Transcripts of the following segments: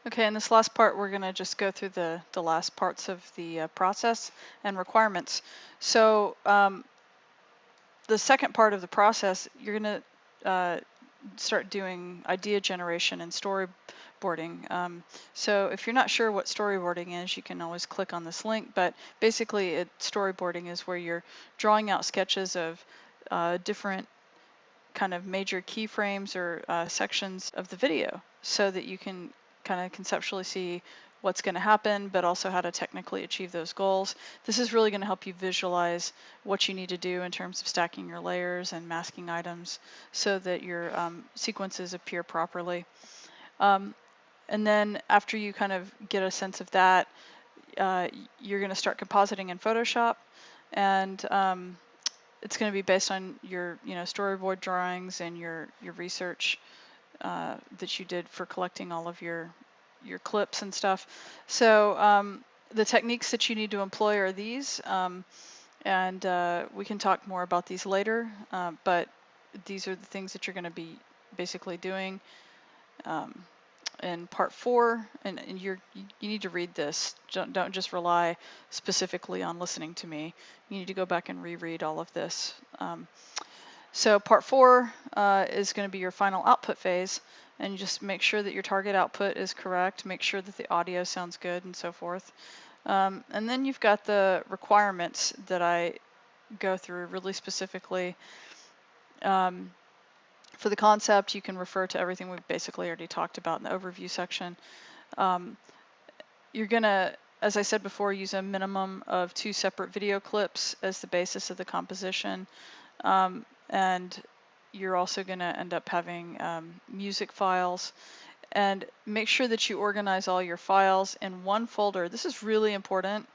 Okay, in this last part, we're going to just go through the last parts of the process and requirements. So the second part of the process, you're going to start doing idea generation and storyboarding. So if you're not sure what storyboarding is, you can always click on this link, but basically storyboarding is where you're drawing out sketches of different kind of major keyframes or sections of the video so that you can kind of conceptually see what's going to happen, but also how to technically achieve those goals. This is really going to help you visualize what you need to do in terms of stacking your layers and masking items so that your sequences appear properly. And then after you kind of get a sense of that, you're going to start compositing in Photoshop, and it's going to be based on your storyboard drawings and your research that you did for collecting all of your clips and stuff. So the techniques that you need to employ are these, and we can talk more about these later, but these are the things that you're going to be basically doing in part 4, and you need to read this. Don't just rely specifically on listening to me. You need to go back and reread all of this. So part 4 is going to be your final output phase, and you just make sure that your target output is correct, make sure that the audio sounds good, and so forth. And then you've got the requirements that I go through really specifically. For the concept, you can refer to everything we've basically already talked about in the overview section. You're going to, as I said before, use a minimum of 2 separate video clips as the basis of the composition. And you're also going to end up having music files. And make sure that you organize all your files in one folder. This is really important.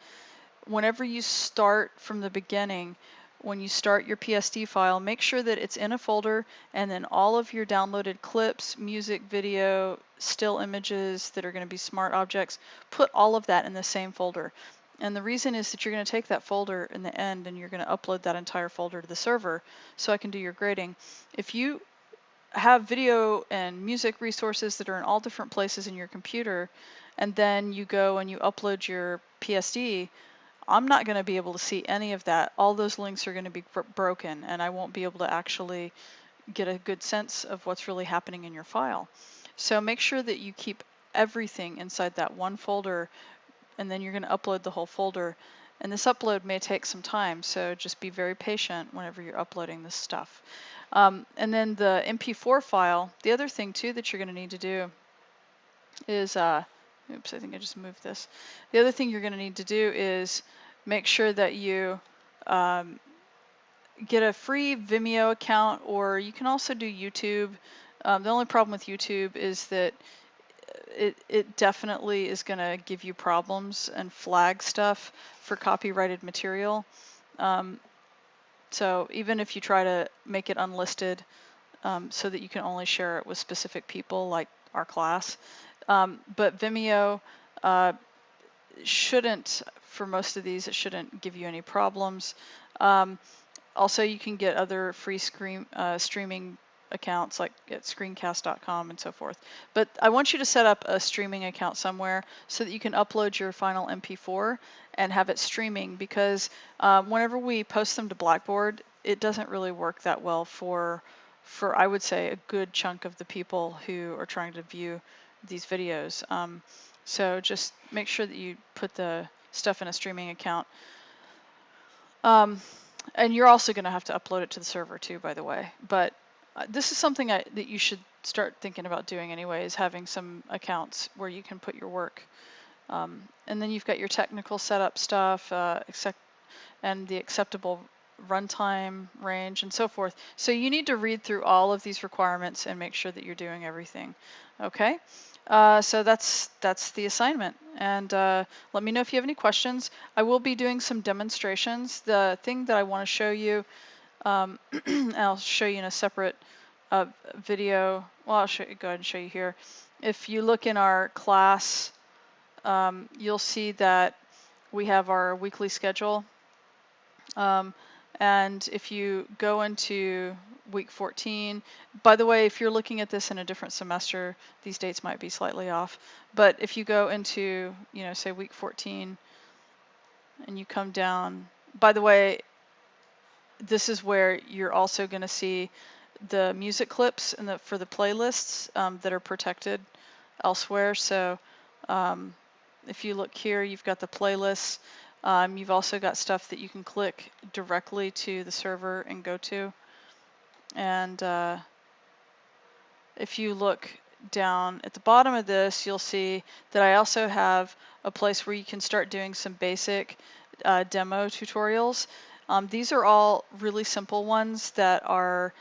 Whenever you start from the beginning, when you start your PSD file, make sure that it's in a folder, and then all of your downloaded clips, music, video, still images that are going to be smart objects, put all of that in the same folder. And the reason is that you're going to take that folder in the end and you're going to upload that entire folder to the server so I can do your grading. If you have video and music resources that are in all different places in your computer, and then you go and you upload your PSD, I'm not going to be able to see any of that. All those links are going to be broken, and I won't be able to actually get a good sense of what's really happening in your file. So make sure that you keep everything inside that one folder, and then you're going to upload the whole folder. And this upload may take some time, so just be very patient whenever you're uploading this stuff. And then the MP4 file, the other thing too that you're going to need to do is, oops, I think I just moved this. The other thing you're going to need to do is make sure that you get a free Vimeo account, or you can also do YouTube. The only problem with YouTube is that it definitely is going to give you problems and flag stuff for copyrighted material. So even if you try to make it unlisted so that you can only share it with specific people like our class, but Vimeo shouldn't, for most of these, it shouldn't give you any problems. Also, you can get other free streaming accounts like at screencast.com and so forth. But I want you to set up a streaming account somewhere so that you can upload your final MP4 and have it streaming, because whenever we post them to Blackboard, it doesn't really work that well for I would say a good chunk of the people who are trying to view these videos. So just make sure that you put the stuff in a streaming account. And you're also going to have to upload it to the server too, by the way. But this is something that you should start thinking about doing anyway, is having some accounts where you can put your work. And then you've got your technical setup stuff, and the acceptable runtime range and so forth. So you need to read through all of these requirements and make sure that you're doing everything. Okay? So that's the assignment, and let me know if you have any questions. I will be doing some demonstrations. The thing that I want to show you, I'll show you in a separate video. Well, I'll go ahead and show you here. If you look in our class, you'll see that we have our weekly schedule. And if you go into week 14. By the way, if you're looking at this in a different semester, these dates might be slightly off. But if you go into, you know, say week 14, and you come down, by the way, this is where you're also going to see the music clips and for the playlists that are protected elsewhere. So if you look here, you've got the playlists. You've also got stuff that you can click directly to the server and go to. And if you look down at the bottom of this, you'll see that I also have a place where you can start doing some basic demo tutorials. These are all really simple ones that are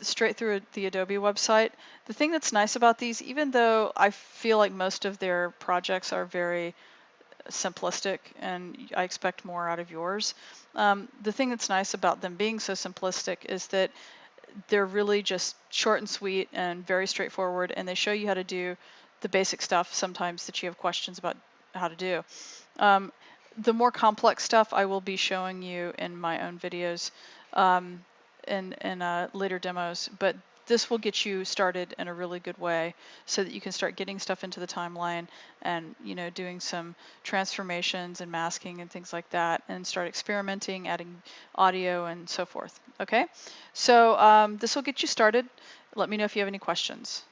straight through the Adobe website. The thing that's nice about these, even though I feel like most of their projects are very simplistic and I expect more out of yours, the thing that's nice about them being so simplistic is that they're really just short and sweet and very straightforward, and they show you how to do the basic stuff sometimes that you have questions about how to do. The more complex stuff I will be showing you in my own videos in later demos, but this will get you started in a really good way so that you can start getting stuff into the timeline and, you know, doing some transformations and masking and things like that, and start experimenting, adding audio and so forth. Okay, so this will get you started. Let me know if you have any questions.